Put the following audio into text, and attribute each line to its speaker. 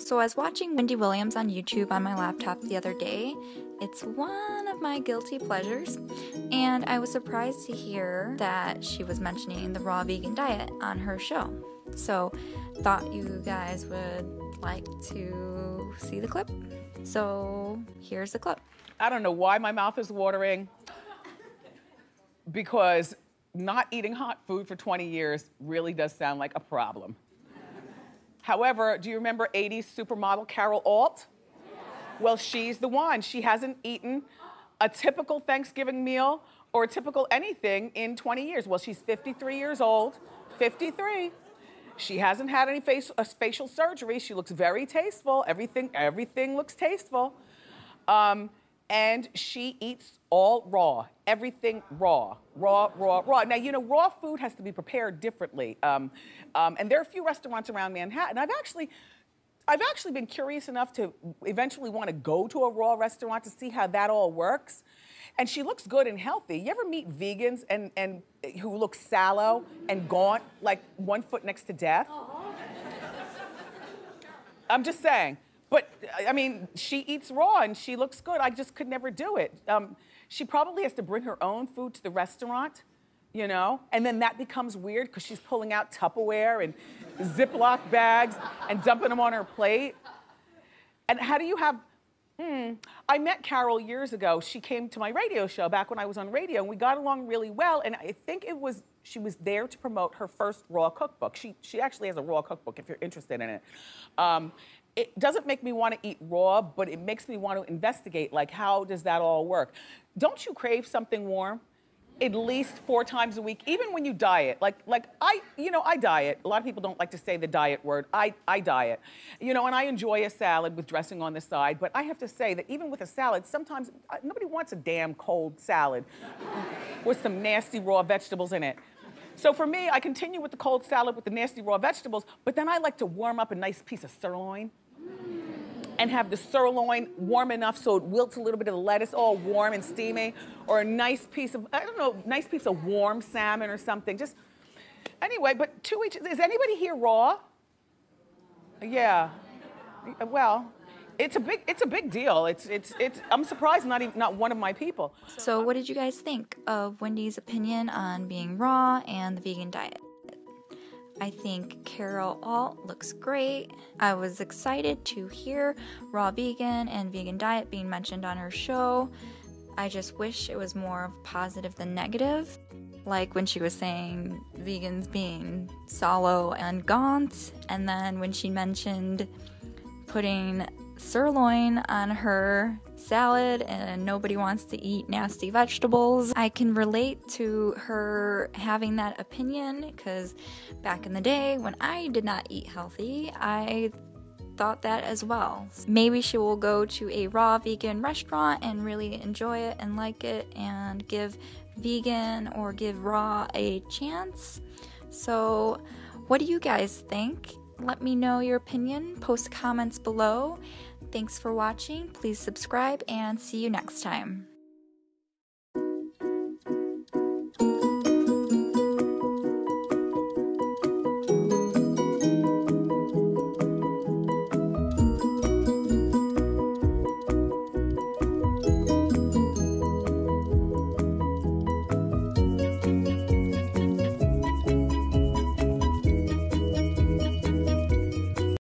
Speaker 1: So I was watching Wendy Williams on YouTube on my laptop the other day. It's one of my guilty pleasures, and I was surprised to hear that she was mentioning the raw vegan diet on her show. So thought you guys would like to see the clip. So here's the clip.
Speaker 2: I don't know why my mouth is watering, because not eating hot food for 20 years really does sound like a problem. However, do you remember 80s supermodel Carol Alt? Well, she's the one. She hasn't eaten a typical Thanksgiving meal or a typical anything in 20 years. Well, she's 53 years old, 53. She hasn't had any facial surgery. She looks very tasteful. Everything looks tasteful. And she eats all raw, everything raw. Now, you know, raw food has to be prepared differently. And there are a few restaurants around Manhattan. I've actually been curious enough to eventually want to go to a raw restaurant to see how that all works. And she looks good and healthy. You ever meet vegans and who look sallow and gaunt, like 1 foot next to death? I'm just saying. But, I mean, she eats raw and she looks good. I just could never do it. She probably has to bring her own food to the restaurant, you know? And then that becomes weird because she's pulling out Tupperware and Ziploc bags and dumping them on her plate. And how do you have... I met Carol years ago. She came to my radio show back when I was on radio, and we got along really well. And I think she was there to promote her first raw cookbook. She actually has a raw cookbook if you're interested in it. It doesn't make me want to eat raw, but it makes me want to investigate, like, how does that all work? Don't you crave something warm? At least 4 times a week, even when you diet. Like I diet. A lot of people don't like to say the diet word. I diet. You know, and I enjoy a salad with dressing on the side, but I have to say that even with a salad, sometimes nobody wants a damn cold salad with some nasty raw vegetables in it. So for me, I continue with the cold salad with the nasty raw vegetables, but then I like to warm up a nice piece of sirloin and have the sirloin warm enough so it wilts a little bit of the lettuce, all warm and steamy, or a nice piece of, I don't know, nice piece of warm salmon or something. Just, anyway, but to each, is anybody here raw? Yeah, well, it's a big deal. I'm surprised not one of my people.
Speaker 1: So what did you guys think of Wendy's opinion on being raw and the vegan diet? I think Carol Alt looks great. I was excited to hear raw vegan and vegan diet being mentioned on her show. I just wish it was more positive than negative. Like when she was saying vegans being Sallow and Gaunt, and then when she mentioned putting sirloin on her salad and nobody wants to eat nasty vegetables. I can relate to her having that opinion because back in the day when I did not eat healthy, I thought that as well. Maybe she will go to a raw vegan restaurant and really enjoy it and like it and give vegan or give raw a chance. So what do you guys think? Let me know your opinion. Post comments below. Thanks for watching. Please subscribe and see you next time.